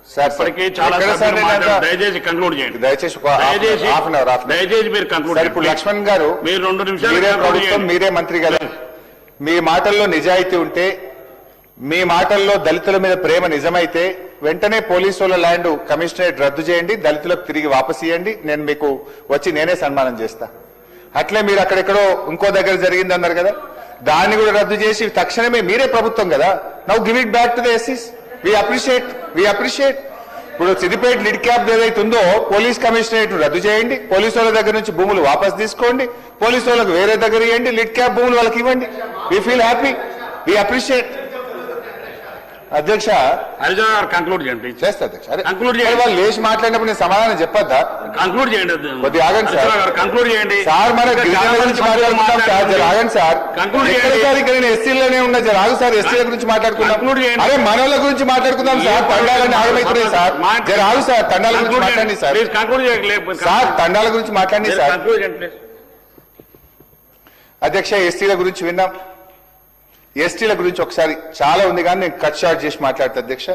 ఇప్పటికీ చాలా దయచేసి కంక్లూడ్ చేయండి. దయచేసి మీరు కంక్లూడ్. ఇప్పుడు లక్ష్మణ్ గారు, మీరు 2 నిమిషాలు మీరే ప్రభుత్వం, మీరే మంత్రి కదా, మీ మాటల్లో నిజాయితీ ఉంటే, మీ మాటల్లో దళితుల మీద ప్రేమ నిజమైతే వెంటనే పోలీసు వాళ్ళ ల్యాండ్ కమిషనరేట్ రద్దు చేయండి, దళితులకు తిరిగి వాపసు ఇవ్వండి, నేను మీకు వచ్చి నేనే సన్మానం చేస్తా. అట్లే మీరు అక్కడెక్కడో ఇంకో దగ్గర జరిగింది అన్నారు కదా, దాన్ని కూడా రద్దు చేసి తక్షణమే, మీరే ప్రభుత్వం కదా, now give it back to the ఎస్సీస్. We appreciate. ఇప్పుడు సిద్దిపేట లిడ్ క్యాప్ ఏదైతే ఉందో పోలీస్ కమిషనరేట్ రద్దు చేయండి, పోలీసు వాళ్ళ దగ్గర నుంచి భూములు వాపస్ తీసుకోండి, పోలీసు వాళ్ళకి వేరే దగ్గర ఇవ్వండి, లిడ్ క్యాప్ భూములు వాళ్ళకి ఇవ్వండి. We feel happy, we appreciate. అధ్యక్ష కంక్లూడ్ చేయండి. చేస్తా అధ్యక్ష. వాళ్ళు లేచి మాట్లాడినప్పుడు నేను సమాధానం చెప్పొద్దా? కంక్లూడ్ చేయండి. కొద్దిగా ఆగండి సార్. కంక్లూడ్ చేయండి సార్. మన గిరిజనుల గురించి మాట్లాడుకుంటాం సార్. ఆగండి సార్. నేను ఎస్సీలోనే ఉన్నా సార్. ఆగు సార్. ఎస్సీల గురించి మాట్లాడుకుందాం. అరే మనోళ్ళ గురించి మాట్లాడుకుందాం సార్. తండాలని ఆగమవుతున్నాయి సార్. ఆగు సార్. తండాల గురించి మాట్లాడండి సార్. సార్ తండాల గురించి మాట్లాడండి సార్. అధ్యక్ష, ఎస్సీల గురించి విన్నాం. ఎస్టీల గురించి ఒకసారి చాలా ఉంది కానీ నేను కట్ షార్ట్ చేసి మాట్లాడతా అధ్యక్ష.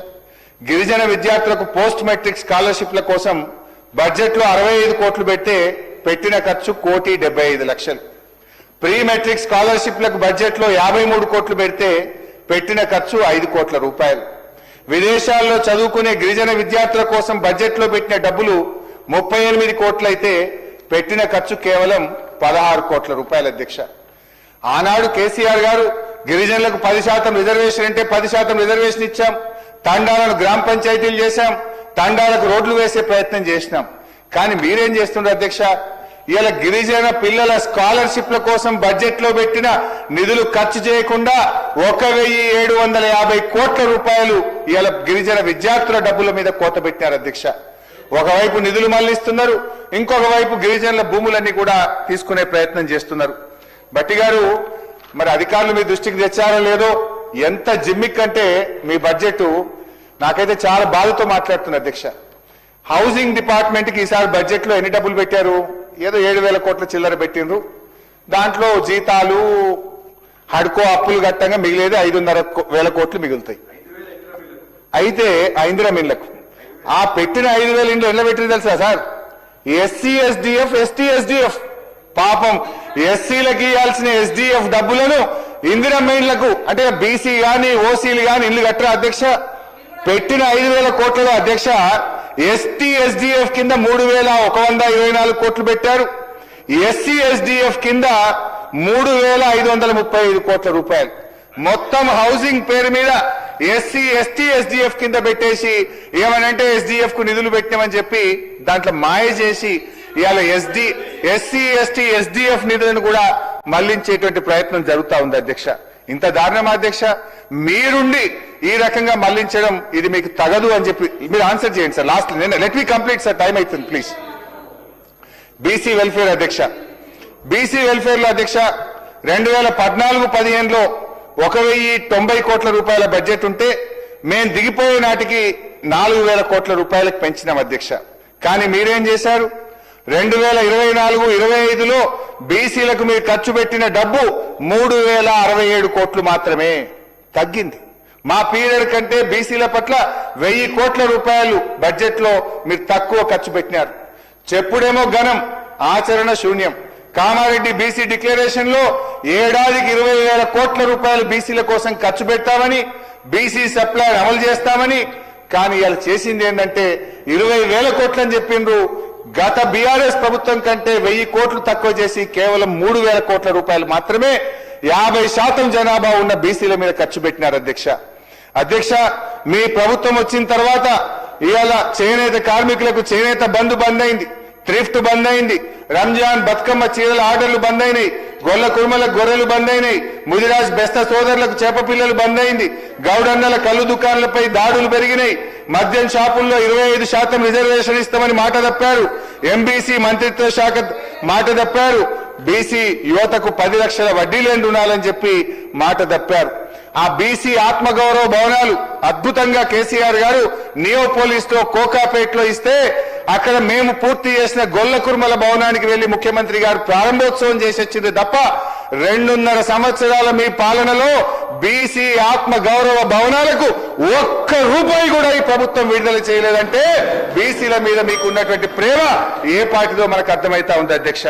గిరిజన విద్యార్థులకు పోస్ట్ మెట్రిక్ స్కాలర్షిప్ల కోసం బడ్జెట్ లో 65 కోట్లు పెట్టిన ఖర్చు 1,75,00,000. ప్రీ మెట్రిక్ స్కాలర్షిప్లకు బడ్జెట్ లో 53 కోట్లు పెట్టిన ఖర్చు 5 కోట్ల రూపాయలు. విదేశాల్లో చదువుకునే గిరిజన విద్యార్థుల కోసం బడ్జెట్ లో పెట్టిన డబ్బులు 38 కోట్లయితే పెట్టిన ఖర్చు కేవలం 16 కోట్ల రూపాయలు అధ్యక్ష. ఆనాడు కేసీఆర్ గారు గిరిజనులకు 10% రిజర్వేషన్ అంటే 10% రిజర్వేషన్ ఇచ్చాం, తండాలను గ్రామ పంచాయతీలు చేశాం, తండాలకు రోడ్లు వేసే ప్రయత్నం చేసినాం. కానీ మీరేం చేస్తున్నారు అధ్యక్ష? ఇవాళ గిరిజన పిల్లల స్కాలర్షిప్ల కోసం బడ్జెట్ లో పెట్టిన నిధులు ఖర్చు చేయకుండా 1,750 కోట్ల రూపాయలు ఇవాళ గిరిజన విద్యార్థుల డబ్బుల మీద కోత పెట్టారు అధ్యక్ష. ఒకవైపు నిధులు మళ్లిస్తున్నారు, ఇంకొక వైపు గిరిజనుల భూములన్నీ కూడా తీసుకునే ప్రయత్నం చేస్తున్నారు. భట్టి గారు, మరి అధికారులు మీ దృష్టికి తెచ్చారో లేదో, ఎంత జిమ్మిక్ అంటే మీ బడ్జెట్ నాకైతే చాలా బాధతో మాట్లాడుతున్నా అధ్యక్ష. హౌసింగ్ డిపార్ట్మెంట్ కి ఈసారి బడ్జెట్ లో ఎన్ని డబ్బులు పెట్టారు? ఏదో 7,000 కోట్ల చిల్లర పెట్టిండ్రు. దాంట్లో జీతాలు, హడ్కో అప్పులు గట్టంగా మిగిలేది 5,500 కోట్లు మిగులుతాయి. అయితే ఇందిరా మిల్లకు ఆ పెట్టిన 5,000 ఇంట్లో ఎట్లా పెట్టింది తెలుసా sir? SC SDF, ST SDF. పాపం ఎస్సీలకు ఇవ్వాల్సిన ఎస్డిఎఫ్ డబ్బులను ఇందిరా మెయిన్లకు, అంటే బీసీ గాని ఓసీలు గాని ఇల్లు కట్టరా అధ్యక్ష? పెట్టిన 5,000 కోట్లలో అధ్యక్ష ఎస్టీ ఎస్డిఎఫ్ కింద 3,124 కోట్లు పెట్టారు. ఎస్సీ ఎస్డిఎఫ్ కింద 3,535 కోట్ల రూపాయలు. మొత్తం హౌసింగ్ పేరు మీద ఎస్సీ ఎస్టీ ఎస్డిఎఫ్ కింద పెట్టేసి ఏమనంటే ఎస్డిఎఫ్ కు నిధులు పెట్టామని చెప్పి దాంట్లో మాయ చేసి ఇవాళ ఎస్సీ ఎస్టీ ఎస్డిఎఫ్ నిధులను కూడా మళ్లించేటువంటి ప్రయత్నం జరుగుతా ఉంది అధ్యక్ష. ఇంత దారుణమా అధ్యక్ష? మీరుండి ఈ రకంగా మళ్లించడం ఇది మీకు తగదు అని చెప్పి మీరు ఆన్సర్ చేయండి sir. Last let me complete sir, time అవుతుంది ప్లీజ్. బీసీ వెల్ఫేర్ అధ్యక్ష, బీసీ వెల్ఫేర్ లో అధ్యక్ష 2014-15లో 1,090 కోట్ల రూపాయల బడ్జెట్ ఉంటే మేము దిగిపోయే నాటికి 4,000 కోట్ల రూపాయలకు పెంచినాం అధ్యక్ష. కానీ మీరేం చేశారు? 2024-25లో బీసీలకు మీరు ఖర్చు పెట్టిన డబ్బు 3,067 కోట్లు మాత్రమే తగ్గింది. మా పీరియడ్ కంటే బీసీల పట్ల 1,000 కోట్ల రూపాయలు బడ్జెట్ లో మీరు తక్కువ ఖర్చు పెట్టినారు. చెప్పుడేమో ఘనం, ఆచరణ శూన్యం. కామారెడ్డి బీసీ డిక్లరేషన్ లో ఏడాదికి 20,000 కోట్ల రూపాయలు బీసీల కోసం ఖర్చు పెడతామని, బీసీ సప్లై అమలు చేస్తామని, కానీ ఇవాళ చేసింది ఏంటంటే 20,000 కోట్లని చెప్పిండ్రు. గత బీఆర్ఎస్ ప్రభుత్వం కంటే 1,000 కోట్లు తక్కువ చేసి కేవలం 3,000 కోట్ల రూపాయలు మాత్రమే 50% జనాభా ఉన్న బీసీల మీద ఖర్చు పెట్టినారు అధ్యక్ష. మీ ప్రభుత్వం వచ్చిన తర్వాత ఇవాళ చేనేత కార్మికులకు చేనేత బంద్ అయింది, థ్రిఫ్ట్ బంద్ అయింది, రంజాన్ బతుకమ్మ చీరల ఆర్డర్లు బంద్ అయినాయి, గొల్ల కుర్మలకు గొర్రెలు బంద్ అయినాయి, ముదిరాజ్ బెస్త సోదరులకు చేప పిల్లలు బంద్ అయింది, గౌడన్నల కళ్ళు దుకాణాలపై దాడులు పెరిగినాయి, మద్యం షాపుల్లో 25% రిజర్వేషన్ ఇస్తామని మాట తప్పారు, ఎంబీసీ మంత్రిత్వ శాఖ మాట తప్పారు, బీసీ యువతకు 10 లక్షల వడ్డీ లేని రుణాలని చెప్పి మాట తప్పారు. ఆ బీసీ ఆత్మగౌరవ భవనాలు అద్భుతంగా కేసీఆర్ గారు నియోపోలిస్ తో కోకాపేటలో ఇస్తే అక్కడ మేము పూర్తి చేసిన గొల్ల కుర్మల భవనానికి వెళ్లి ముఖ్యమంత్రి గారు ప్రారంభోత్సవం చేసి వచ్చింది తప్ప 2.5 సంవత్సరాల మీ పాలనలో బీసీ ఆత్మ గౌరవ భవనాలకు ఒక్క రూపాయి కూడా ఈ ప్రభుత్వం విడుదల చేయలేదంటే బీసీల మీద మీకు ఉన్నటువంటి ప్రేమ ఏ పార్టీదో మనకు అర్థమైతా ఉంది అధ్యక్ష.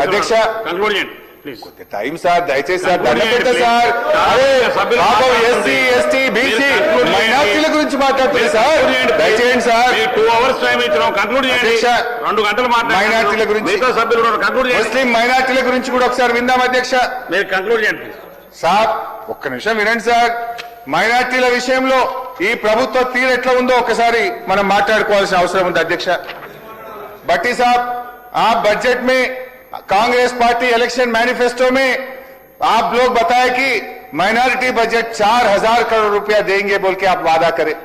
అధ్యక్ష కంక్లూడ్ చేయండి ప్లీజ్. టైం సార్, దయచేసి సార్, దండం పెట్ట సార్. అరే పాపం ఎస్సీ ఎస్టీ బీసీ మైనార్టీల గురించి మాట్లాడుతుంది సార్, దయచేయండి సార్. 2 hours టైం ఇచ్చినాం, కంక్లూడ్ చేయండి. 2 గంటలు మైనార్టీల గురించి, మిగతా సభ్యులు కూడా కంక్లూడ్ చేయండి. ముస్లిం మైనార్టీల గురించి కూడా ఒకసారి విందాం అధ్యక్ష. మీరు కంక్లూడ్ చేయండి ప్లీజ్. సార్ ఒక్క నిమిషం వినండి సార్. మైనార్టీల విషయంలో ఈ ప్రభుత్వ తీరు ఎట్లా ఉందో ఒకసారి మనం మాట్లాడుకోవాల్సిన అవసరం ఉంది అధ్యక్ష. भट्टी साहब, आप बजट में कांग्रेस पार्टी इलेक्शन मैनिफेस्टो में आप लोग बताए कि माइनॉरिटी बजट 4,000 करोड़ रुपया देंगे बोल के आप वादा करें.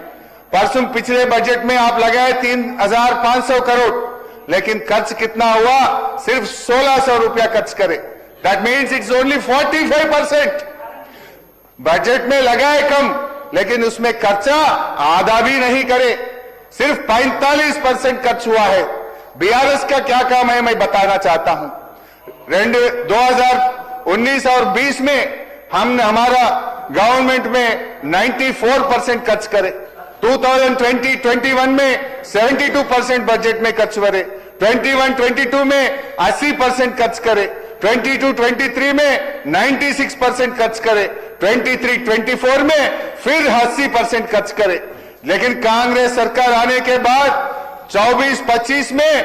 परसों पिछले बजट में आप लगाए 3,500 करोड़, लेकिन खर्च कितना हुआ? सिर्फ 1,600 रुपया खर्च करे. That means it's only 45%. Budget में लगाए कम, लेकिन उसमें खर्चा आधा भी नहीं करे. सिर्फ 45% खर्च हुआ है. बीआरएस का क्या काम है मैं बताना चाहता हूं. 2019 और 20 में हमने हमारा गवर्नमेंट में 94% खर्च करे. 2020-21 में 72% बजट में खर्च करे. 21-22 में 80% खर्च करे. 22-23 में 96% खर्च करे. 23-24 में फिर 80% खर्च करे. लेकिन कांग्रेस सरकार आने के बाद 24-25 में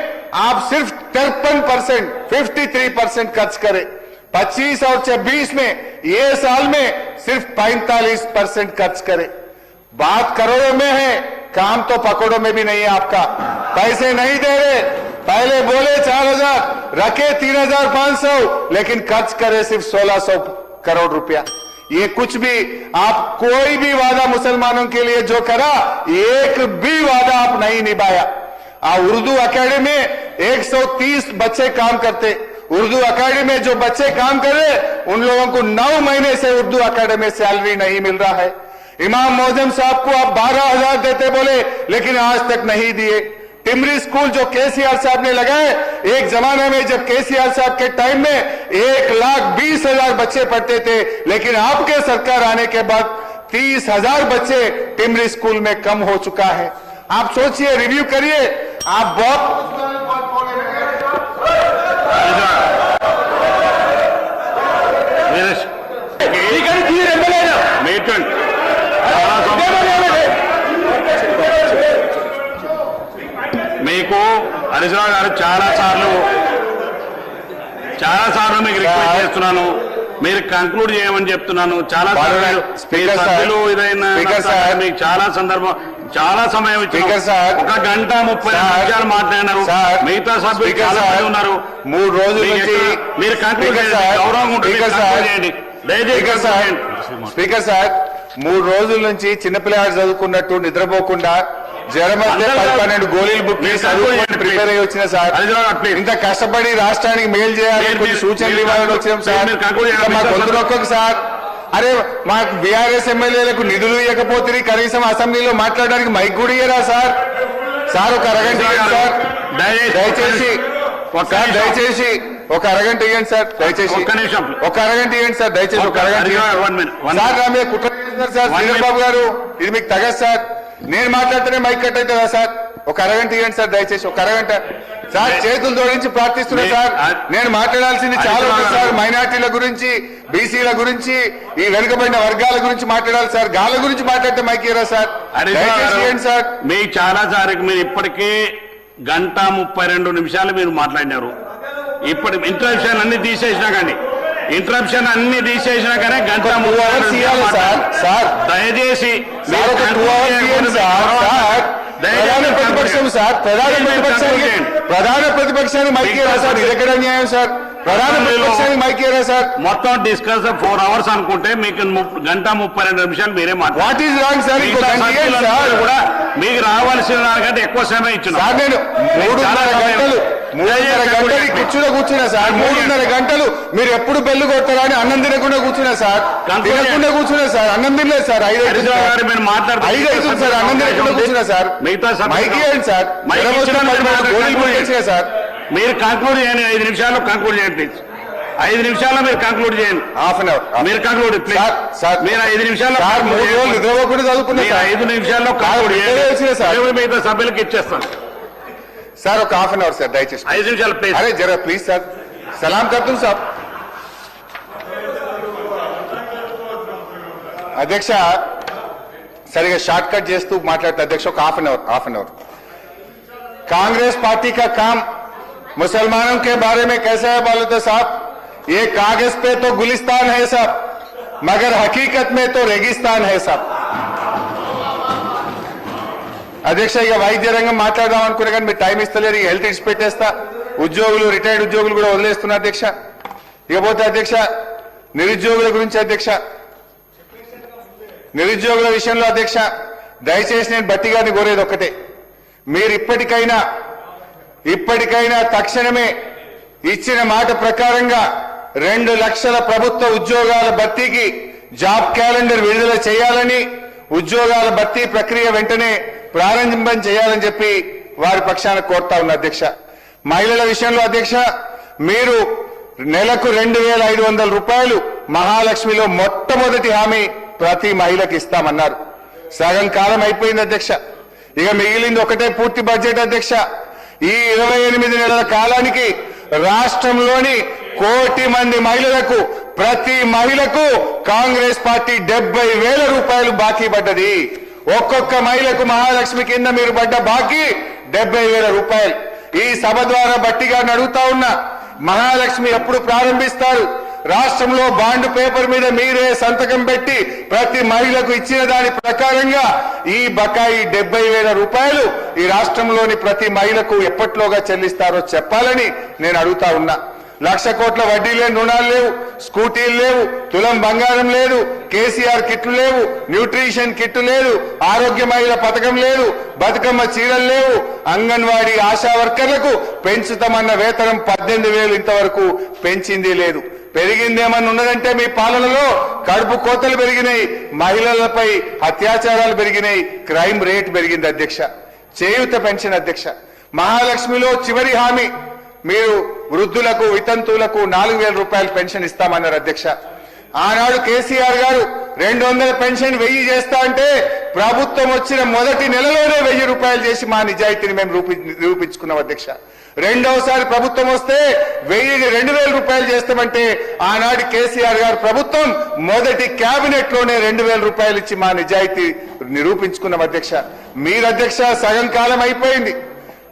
आप सिर्फ 53%, 53% खर्च करे. 25 और 26 में ये साल में सिर्फ 45% खर्च करे. बात करोड़ों में है, काम तो पकड़ों में भी नहीं है आपका. पैसे नहीं दे रहे. पहले बोले 4,000, रखे 3,500, लेकिन खर्च करे सिर्फ 1,600 करोड़ रुपया. ये कुछ भी आप कोई भी वादा मुसलमानों के लिए जो करा, एक भी वादा आप नहीं निभाया. उर्दू अकेडमी में 130 बच्चे काम करते. उर्दू अकेडमी में जो बच्चे काम कर रहे, उन लोगों को 9 महीने से उर्दू अकेडमी में सैलरी नहीं मिल रहा है. इमाम मौजम साहब को आप 12,000 देते बोले, लेकिन आज तक नहीं दिए. टिमरी स्कूल जो केसीआर साहब ने लगाए, एक जमाने में जब केसीआर साहब के टाइम में 1,20,000 बच्चे पढ़ते थे, लेकिन आपके सरकार आने के बाद 30,000 बच्चे टिमरी स्कूल में कम हो चुका है. आप सोचिए, रिव्यू करिए. आप बहुत మీకు హరీశ్రావు గారు చాలా సార్లు మీకు రిక్వెస్ట్ చేస్తున్నాను, మీరు కంక్లూడ్ చేయమని చెప్తున్నాను. చాలా సభ్యులు ఇదైనా మీకు చాలా సమయం ఇచ్చారు. 1 గంట 30 నిమిషాలు మాట్లాడినారు. మిగతా సభ్యులు చాలా మంది ఉన్నారు. 3 రోజుల నుంచి మీరు కంక్లూడ్ చేయండి, గౌరవం ఉంటుంది. స్పీకర్ సార్, 3 రోజుల నుంచి చిన్నపిల్లలు చదువుకున్నట్టు నిద్రపోకుండా జ్వరం వస్తే 12 గోళీలు బుక్ చేసి ప్రిపేర్ అయ్యి వచ్చిన సార్. ఇంత కష్టపడి రాష్ట్రానికి మేలు చేయాలి, కొన్ని సూచనలు ఇవ్వాలని వచ్చినాం సార్. మా గొంతు నొక్కకు సార్. అరే మాకు బీఆర్ఎస్ ఎమ్మెల్యేలకు నిధులు ఇవ్వకపోతే కనీసం అసెంబ్లీలో మాట్లాడడానికి మైక్ కూడా ఇయ్యరా సార్? సార్ ఒక అరగంట ఇవ్వండి సార్, దయచేసి దయచేసి ఒక అరగంట ఇవ్వండి సార్, దయచేసి ఒక అరగంట ఇవ్వండి సార్, దయచేసి ఒక అరగంట సార్. నా మీద కుట్ర చేస్తున్నారు సార్ శ్రీధర్ బాబు గారు, ఇది మీకు తగదు సార్. నేను మాట్లాడితేనే మైక్ కట్ అవుతుందా సార్? ఒక అరగంట ఇవ్వండి సార్, దయచేసి ఒక అరగంట సార్. చేతులు జోడించి ప్రార్థిస్తున్నా సార్. నేను మాట్లాడాల్సింది చాలా ఉంది సార్. మైనార్టీల గురించి, బీసీల గురించి, ఈ వెనుకబడిన వర్గాల గురించి మాట్లాడాలి సార్. గాల గురించి మాట్లాడితే మైక్ ఇయ్యరా సార్? దయచేసి సార్. మీకు చాలా సార్, మీరు ఇప్పటికే 1 గంట 32 నిమిషాలు మీరు మాట్లాడినారు. ఇప్పుడు ఇంటరప్షన్ అన్ని తీసేసినా కానీ 1 గంట 2 అవర్స్ ఇవ్వాలి సార్. సార్ దయచేసి ప్రధాన ప్రతిపక్షం సార్, ప్రధాన ప్రతిపక్షానికి మైక్ ఇయ్యరా సార్? ఇది ఎక్కడ న్యాయం సార్? ప్రధాన ప్రతిపక్షానికి మైక్ ఇయ్యరా సార్? మొత్తం డిస్కస్ 4 అవర్స్ అనుకుంటే మీకు 1 గంట 32 నిమిషాలు మీరే మాట్లాడారు. What is wrong sir? కూడా మీకు రావాల్సిన దానికంటే ఎక్కువ సమయం ఇచ్చిన సార్. నేను 3.5 గంటలు కూర్చున్నా సార్. 3.5 గంటలు మీరు ఎప్పుడు బెల్లు కొడతారా అని అన్నం తినకుండా కూర్చున్నా సార్. తినకుండా కూర్చున్నా సార్, అన్నం తినలేదు సార్. 5 అవుతుంది సార్, అన్నం తినకుండా కూర్చున్నా సార్. మైక్ ఇవ్వండి సార్. మీరు కంక్లూడ్ చేయండి, 5 నిమిషాల్లో కంక్లూడ్ చేయండి ప్లీజ్. 5 నిమిషాల్లో మీరు కంక్లూడ్ చేయండి. హాఫ్ అన్ అవర్ మీరు కంక్లూడ్ సార్ మీరు 5 నిమిషాల్లో 3 రోజులు నిద్రపోకుండా చదువుకున్నా మీరు 5 నిమిషాల్లో కంక్లూడ్ చేయండి. సార్ మిగతా సభ్యులకు ఇచ్చేస్తాను. సార్ ఒక హాఫ్ అన్ అవర్ సార్ దయచేసి 5 నిమిషాలు ప్లీజ్. అరే జరా ప్లీజ్ సార్ సలాం కర్తూ సార్. అధ్యక్ష సరిగా షార్ట్ कट చేస్తూ మాట్లాడతా అధ్యక్ష ఒక half an hour Congress party का काम मुसलमानों के बारे में कैसा है बोलो तो साहब ये कागज पे तो गुलिस्तान है साहब मगर हकीकत में तो रेगिस्तान है साहब. అధ్యక్ష ఇక వైద్య రంగం మాట్లాడదాం అనుకునే కానీ మీరు టైం ఇస్తలేరు. ఇక హెల్త్ ఇచ్చి పెట్టేస్తా. ఉద్యోగులు రిటైర్డ్ ఉద్యోగులు కూడా వదిలేస్తున్నా అధ్యక్ష. ఇకపోతే అధ్యక్ష నిరుద్యోగుల గురించి అధ్యక్ష నిరుద్యోగుల విషయంలో అధ్యక్ష దయచేసి నేను బట్టి గారిని కోరేది ఒక్కటే. మీరు ఇప్పటికైనా తక్షణమే ఇచ్చిన మాట ప్రకారంగా 2 లక్షల ప్రభుత్వ ఉద్యోగాల భర్తీకి జాబ్ క్యాలెండర్ విడుదల చేయాలని ఉద్యోగాల భర్తీ ప్రక్రియ వెంటనే ప్రారంభం చేయాలని చెప్పి వారి పక్షాన కోరుతా ఉన్నా అధ్యక్ష. మహిళల విషయంలో అధ్యక్ష మీరు నెలకు 2,500 రూపాయలు మహాలక్ష్మిలో మొట్టమొదటి హామీ ప్రతి మహిళకి ఇస్తామన్నారు. సగం కాలం అయిపోయింది అధ్యక్ష. ఇక మిగిలింది ఒకటే పూర్తి బడ్జెట్ అధ్యక్ష. ఈ 28 నెలల కాలానికి రాష్ట్రంలోని 1 కోటి మంది మహిళలకు ప్రతి మహిళకు కాంగ్రెస్ పార్టీ 70,000 రూపాయలు బాకీ పడ్డది. ఒక్కొక్క మహిళకు మహాలక్ష్మి కింద మీరు పడ్డ బాకీ 70,000 రూపాయలు. ఈ సభ ద్వారా బట్టి గారిని అడుగుతా ఉన్నా మహాలక్ష్మి ఎప్పుడు ప్రారంభిస్తారు? రాష్ట్రంలో బాండ్ పేపర్ మీద మీరే సంతకం పెట్టి ప్రతి మహిళకు ఇచ్చిన దాని ప్రకారంగా ఈ బకాయి 70,000 రూపాయలు ఈ రాష్ట్రంలోని ప్రతి మహిళకు ఎప్పట్లోగా చెల్లిస్తారో చెప్పాలని నేను అడుగుతా ఉన్నా. 1,00,000 కోట్ల వడ్డీ లేని రుణాలు లేవు, స్కూటీలు లేవు, తులం బంగారం లేదు, కేసీఆర్ కిట్లు లేవు, న్యూట్రిషన్ కిట్ లేదు, ఆరోగ్య మహిళ పథకం లేదు, బతుకమ్మ చీరలు లేవు, అంగన్వాడీ ఆశా వర్కర్లకు పెంచుతామన్న వేతనం 18,000 ఇంతవరకు పెంచింది లేదు. పెరిగిందేమన్నా ఉన్నదంటే మీ పాలనలో కడుపు కోతలు పెరిగినాయి, మహిళలపై అత్యాచారాలు పెరిగినాయి, క్రైమ్ రేట్ పెరిగింది అధ్యక్ష. చేయూత పెన్షన్ అధ్యక్ష. మహాలక్ష్మిలో చివరి హామీ మీరు వృద్ధులకు వితంతువులకు 4,000 రూపాయలు పెన్షన్ ఇస్తామన్నారు అధ్యక్ష. ఆనాడు కేసీఆర్ గారు 200 పెన్షన్ 1,000 చేస్తా అంటే ప్రభుత్వం వచ్చిన మొదటి నెలలోనే 1,000 రూపాయలు చేసి మా నిజాయితీని మేము నిరూపించుకున్నాం అధ్యక్ష. రెండవసారి ప్రభుత్వం వస్తే 2,000 రూపాయలు చేస్తామంటే ఆనాడు కేసీఆర్ గారు ప్రభుత్వం మొదటి కేబినెట్ లోనే 2,000 రూపాయలు ఇచ్చి మా నిజాయితీ నిరూపించుకున్నాం అధ్యక్ష. మీరు అధ్యక్ష సగం కాలం అయిపోయింది.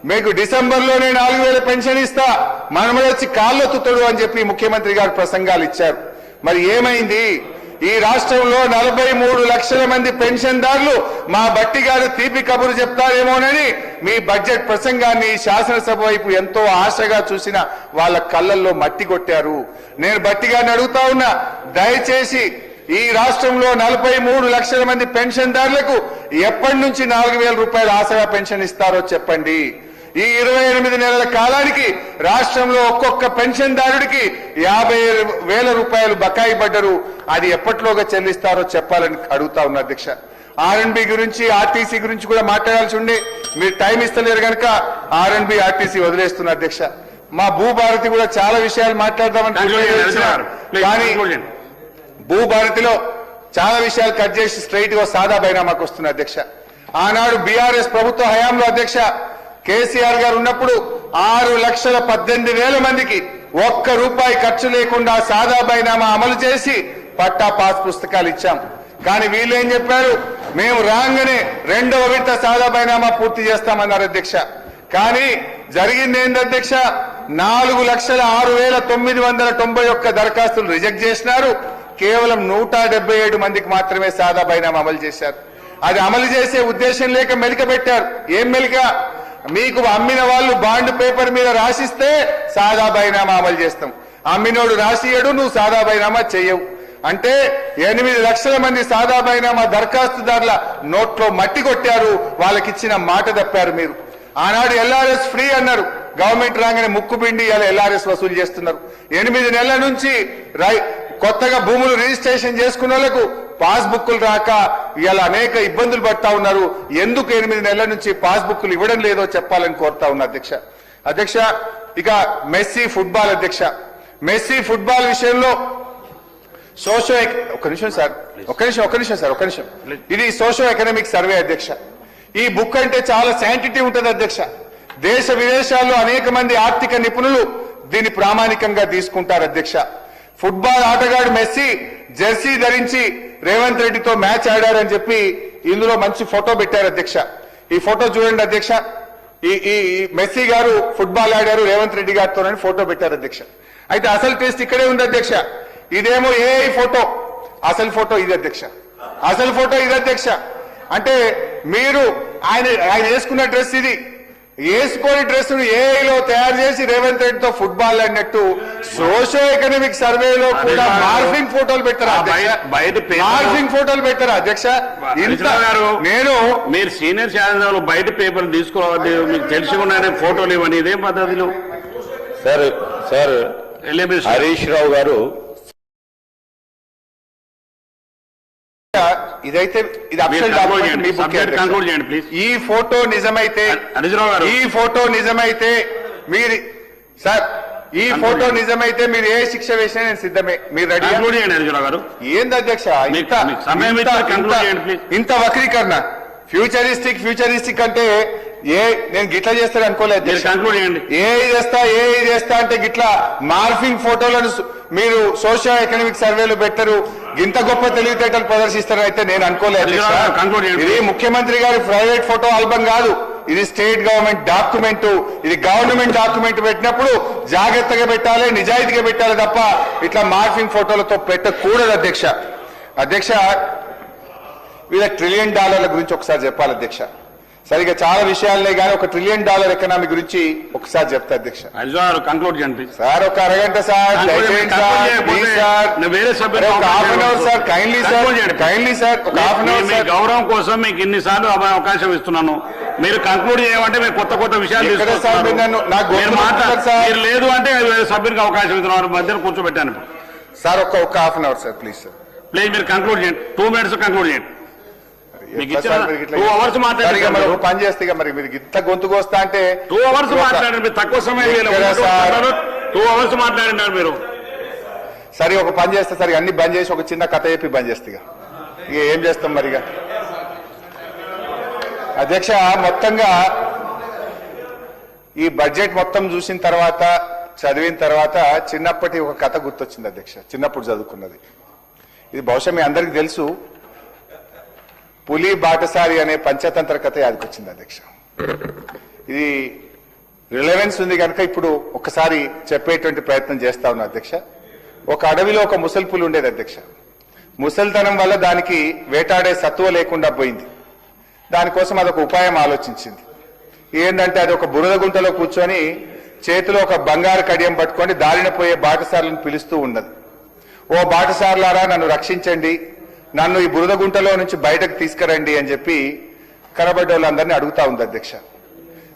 మీకు డిసెంబర్లోనే 4,000 పెన్షన్ ఇస్తా మనమడు వచ్చి కాళ్ళొత్తుతాడు అని చెప్పి ముఖ్యమంత్రి గారు ప్రసంగాలు ఇచ్చారు. మరి ఏమైంది? ఈ రాష్ట్రంలో 43 లక్షల మంది పెన్షన్దారులు మా బట్టి గారు తీపి కబురు చెప్తారేమోనని మీ బడ్జెట్ ప్రసంగాన్ని శాసనసభ వైపు ఎంతో ఆశగా చూసిన వాళ్ళ కళ్ళల్లో మట్టి కొట్టారు. నేను బట్టి గారిని అడుగుతా ఉన్నా, దయచేసి ఈ రాష్ట్రంలో 43 లక్షల మంది పెన్షన్దారులకు ఎప్పటి నుంచి 4,000 రూపాయలు ఆశగా పెన్షన్ ఇస్తారో చెప్పండి. ఈ 28 నెలల కాలానికి రాష్ట్రంలో ఒక్కొక్క పెన్షన్దారుడికి 50,000 రూపాయలు బకాయి పడ్డరు. అది ఎప్పట్లోగా చెల్లిస్తారో చెప్పాలని అడుగుతా ఉన్నా అధ్యక్ష. R&B గురించి ఆర్టీసీ గురించి కూడా మాట్లాడాల్సి ఉండే, మీరు టైం ఇస్తలేరు కనుక R&B ఆర్టీసీ వదిలేస్తున్నా అధ్యక్ష. మా భూభారతి కూడా చాలా విషయాలు మాట్లాడదామని కానీ భూభారతిలో చాలా విషయాలు కట్ చేసి స్ట్రైట్ గా సాదా బైనామాకు వస్తున్న అధ్యక్ష. ఆనాడు బీఆర్ఎస్ ప్రభుత్వ హయాంలో అధ్యక్ష కేసీఆర్ గారు ఉన్నప్పుడు 6,18,000 మందికి ₹1 ఖర్చు లేకుండా సాదా బైనామా అమలు చేసి పట్టా పాస్ పుస్తకాలు ఇచ్చాం. కానీ వీళ్ళు ఏం చెప్పారు? మేము రాగానే 2వ విడత సాదా బైనామా పూర్తి చేస్తామన్నారు అధ్యక్ష. కానీ జరిగింది ఏంది అధ్యక్ష? 4,06,991 దరఖాస్తులు రిజెక్ట్ చేసినారు. కేవలం 177 మందికి మాత్రమే సాదా బైనామా అమలు చేశారు. అది అమలు చేసే ఉద్దేశం లేక మెలిక పెట్టారు. ఏం మెలిక? మీకు అమ్మిన వాళ్ళు బాండ్ పేపర్ మీద రాసిస్తే సాదా బైనామా అమలు చేస్తాం, అమ్మినోడు రాసియడు, నువ్వు సాదా బైనామా చెయ్యవు అంటే 8 లక్షల మంది సాదా బైనామా దరఖాస్తుదారుల నోట్లో మట్టి కొట్టారు. వాళ్ళకిచ్చిన మాట తప్పారు మీరు. ఆనాడు ఎల్ఆర్ఎస్ ఫ్రీ అన్నారు, గవర్నమెంట్ రాగానే ముక్కుపిండి ఇలా ఎల్ఆర్ఎస్ వసూలు చేస్తున్నారు. 8 నెలల నుంచి కొత్తగా భూములు రిజిస్ట్రేషన్ చేసుకున్న వాళ్ళకు పాస్బుక్లు రాక ఇలా అనేక ఇబ్బందులు పడతా ఉన్నారు. ఎందుకు 8 నెలల నుంచి పాస్బుక్లు ఇవ్వడం లేదో చెప్పాలని కోరుతా ఉన్నా అధ్యక్ష. ఇక మెస్సీ ఫుట్బాల్ అధ్యక్ష, మెస్సీ ఫుట్బాల్ విషయంలో ఒక్క నిమిషం సార్ ఇది సోషో ఎకనామిక్ సర్వే అధ్యక్ష. ఈ బుక్ అంటే చాలా శాంటిటీ ఉంటుంది అధ్యక్ష. దేశ విదేశాల్లో అనేక మంది ఆర్థిక నిపుణులు దీన్ని ప్రామాణికంగా తీసుకుంటారు అధ్యక్ష. ఫుట్బాల్ ఆటగాడు మెస్సీ జెర్సీ ధరించి రేవంత్ రెడ్డితో మ్యాచ్ ఆడారని చెప్పి ఇందులో మంచి ఫోటో పెట్టారు అధ్యక్ష. ఈ ఫోటో చూడండి అధ్యక్ష. ఈ మెస్సీ గారు ఫుట్బాల్ ఆడారు రేవంత్ రెడ్డి గారితో ఫోటో పెట్టారు అధ్యక్ష. అయితే అసలు టెస్ట్ ఇక్కడే ఉంది అధ్యక్ష. ఇదేమో ఏ ఫోటో, అసలు ఫోటో ఇది అధ్యక్ష. అసలు ఫోటో ఇది అధ్యక్ష. అంటే మీరు ఆయన వేసుకున్న డ్రెస్ ఇది, వేసుకొని డ్రెస్ ఏఐలో తయారు చేసి రేవంత్ రెడ్డితో ఫుట్బాల్ అన్నట్టు సోషో ఎకనామిక్ సర్వేలో కూడా మార్ఫింగ్ ఫోటోలు పెట్టారా మార్ఫింగ్ ఫోటోలు పెట్టారా అధ్యక్ష? నేను మీరు సీనియర్ శాసనసభలో బయట పేపర్ తీసుకోవాలి, మీకు తెలిసి ఉన్నాయనే ఫోటోలు ఇవ్వండి. ఇదేం పద్ధతులు సార్ హరీష్ రావు గారు ఇదైతే ఇది కంక్లూడ్ చేయండి ప్లీజ్. ఈ ఫోటో నిజమైతే మీరు సార్ ఈ ఫోటో నిజమైతే మీరు ఏ శిక్ష వేసినా నేను సిద్ధమే. మీరు రెడీ చేయండి హరీశ్రావు గారు. ఏంది అధ్యక్ష ఇంత వక్రీకరణ? ఫ్యూచరిస్టిక్ అంటే నేను గిట్లా చేస్తాను అనుకోలేదు. ఏ చేస్తా అంటే గిట్లా మార్ఫింగ్ ఫోటోలను మీరు సోషియో ఎకనామిక్ సర్వేలు పెట్టరు, ఇంత గొప్ప తెలివితేటలు ప్రదర్శిస్తారని అయితే నేను అనుకోలేదు. ఇది ముఖ్యమంత్రి గారి ప్రైవేట్ ఫోటో ఆల్బమ్ కాదు, ఇది స్టేట్ గవర్నమెంట్ డాక్యుమెంట్. ఇది గవర్నమెంట్ డాక్యుమెంట్ పెట్టినప్పుడు జాగ్రత్తగా పెట్టాలి, నిజాయితీగా పెట్టాలి తప్ప ఇట్లా మార్ఫింగ్ ఫోటోలతో పెట్టకూడదు అధ్యక్ష. వీళ్ళ $1 ట్రిలియన్ గురించి ఒకసారి చెప్పాలి అధ్యక్ష. సరిగా చాలా విషయాలనే కానీ $1 ట్రిలియన్ ఎకనామీ గురించి ఒకసారి చెప్తా అధ్యక్ష. కంక్లూడ్ చేయండి సార్. ఒక అరగంట సార్, కైండ్లీ సార్ ఒక హాఫ్ అన్ అవర్ సార్. గౌరవం కోసం మీకు ఇన్నిసార్లు అవకాశం ఇస్తున్నాను. మీరు కంక్లూడ్ చేయమంటే మీరు కొత్త విషయాలు మీరు లేదు అంటే సభ్యునికి అవకాశం ఇస్తున్నారు, మధ్యలో కూర్చోబెట్టాను సార్. ఒక half an hour sir please sir. Please మీరు కంక్లూడ్ చేయండి. 2 minutes కంక్లూడ్ చేయండి. 2 hours మాట్లాడారు, పని చేస్తే మరి మీరు ఇంత గొంతుకు వస్తా అంటే 2 hours మాట్లాడారు. మీరు తక్కువ సమయం 2 hours మాట్లాడినారు మీరు. సరే ఒక పని చేస్తే సరే అన్ని బంద్ చేసి ఒక చిన్న కథ చెప్పి బంద్ చేస్తే ఇక ఏం చేస్తాం మరిగా అధ్యక్ష. మొత్తంగా ఈ బడ్జెట్ మొత్తం చూసిన తర్వాత చదివిన తర్వాత చిన్నప్పటి ఒక కథ గుర్తొచ్చింది అధ్యక్ష. చిన్నప్పుడు చదువుకున్నది ఇది బహుశా మీ అందరికి తెలుసు. పులి బాటసారి అనే పంచతంత్ర కథ యాదకొచ్చింది అధ్యక్ష. ఇది రిలవెన్స్ ఉంది కనుక ఇప్పుడు ఒకసారి చెప్పేటువంటి ప్రయత్నం చేస్తా ఉన్నా అధ్యక్ష. ఒక అడవిలో ఒక ముసలి పులి ఉండేది అధ్యక్ష. ముసలితనం వల్ల దానికి వేటాడే సత్తువ లేకుండా పోయింది. దానికోసం అదొక ఉపాయం ఆలోచించింది. ఏంటంటే అది ఒక బురద గుంటలో కూర్చొని చేతిలో ఒక బంగారు కడియం పట్టుకొని దారిన పోయే బాటసారులను పిలుస్తూ ఉన్నది. ఓ బాటసారులారా, నన్ను రక్షించండి, నన్ను ఈ బురద గుంటలో నుంచి బయటకు తీసుకురండి అని చెప్పి కనబడ్డ వాళ్ళందరినీ అడుగుతా ఉంది అధ్యక్ష.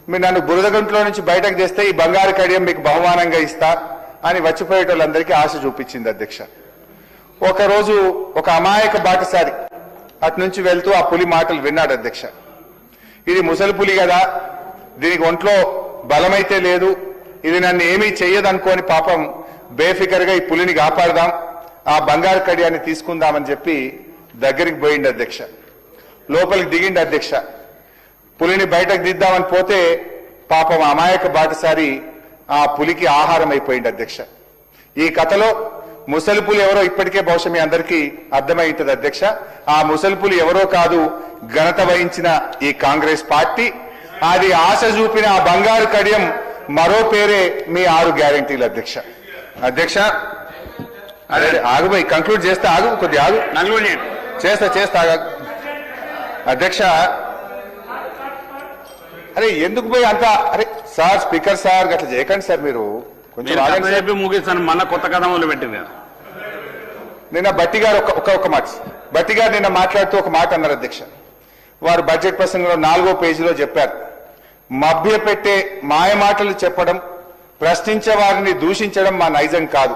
మీరు నన్ను బురద గుంటలో నుంచి బయటకు తెస్తే ఈ బంగారు కడియం మీకు బహుమానంగా ఇస్తా అని వచ్చిపోయేటోళ్ళందరికీ ఆశ చూపించింది అధ్యక్ష. ఒకరోజు ఒక అమాయక బాటసారి అటు నుంచి వెళ్తూ ఆ పులి మాటలు విన్నాడు అధ్యక్ష. ఇది ముసలి పులి కదా, దీనికి ఒంట్లో బలమైతే లేదు, ఇది నన్ను ఏమీ చెయ్యదనుకోని పాపం బేఫికర్గా ఈ పులిని కాపాడదాం, ఆ బంగారు కడియాన్ని తీసుకుందామని చెప్పి దగ్గరికి పోయిండు అధ్యక్ష. లోపలికి దిగిండు అధ్యక్ష. పులిని బయటకు దిద్దామని పోతే పాపం అమాయక బాటసారి ఆ పులికి ఆహారం అయిపోయింది అధ్యక్ష. ఈ కథలో ముసలి పులి ఎవరో ఇప్పటికే బహుశా మీ అందరికీ అర్థమై ఉంటుంది అధ్యక్ష. ఆ ముసలి పులి ఎవరో కాదు, ఘనత వహించిన ఈ కాంగ్రెస్ పార్టీ. అది ఆశ చూపిన ఆ బంగారు కడియం మరో పేరే మీ 6 గ్యారెంటీలు అధ్యక్ష. అధ్యక్ష అదే ఆగుపోయి కంక్లూడ్ చేస్తే ఆగు, కొద్దిగా ఆగు, చేస్తా అధ్యక్ష. అరే ఎందుకు పోయి అంత అరే సార్, స్పీకర్ సార్ అట్లా చేయకండి సార్. మీరు కొంచెం ముగిస్తాను, మళ్ళా కొత్త కథ మొదలు పెట్టింది. నిన్న బట్టి గారు ఒక మాట, బట్టి గారు నిన్న మాట్లాడుతూ ఒక మాట అన్నారు అధ్యక్ష. వారు బడ్జెట్ ప్రసంగంలో 4వ పేజీలో చెప్పారు, మభ్యపెట్టే మాయ మాటలు చెప్పడం, ప్రశ్నించే వారిని దూషించడం మా నైజం కాదు.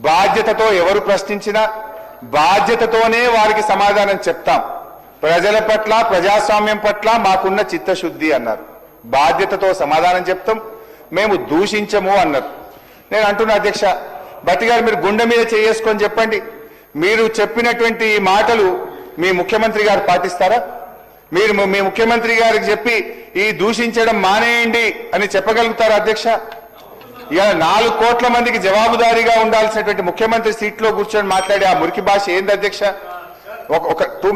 బాధ్యతతో ఎవరు ప్రశ్నించినా బాధ్యతతోనే వారికి సమాధానం చెప్తాం. ప్రజల పట్ల, ప్రజాస్వామ్యం పట్ల మాకున్న చిత్తశుద్ధి అన్నారు. బాధ్యతతో సమాధానం చెప్తాం, మేము దూషించము అన్నారు. నేను అంటున్నా అధ్యక్ష, భట్టి గారు మీరు గుండె మీద చేసుకొని చెప్పండి, మీరు చెప్పినటువంటి ఈ మాటలు మీ ముఖ్యమంత్రి గారు పాటిస్తారా? మీరు మీ ముఖ్యమంత్రి గారికి చెప్పి ఈ దూషించడం మానేయండి అని చెప్పగలుగుతారా అధ్యక్ష? ఇలా 4 కోట్ల మందికి జవాబుదారీగా ఉండాల్సినటువంటి ముఖ్యమంత్రి సీట్లో కూర్చొని మాట్లాడే ఆ మురికి భాష ఏంది అధ్యక్ష? ఒక 2 minutes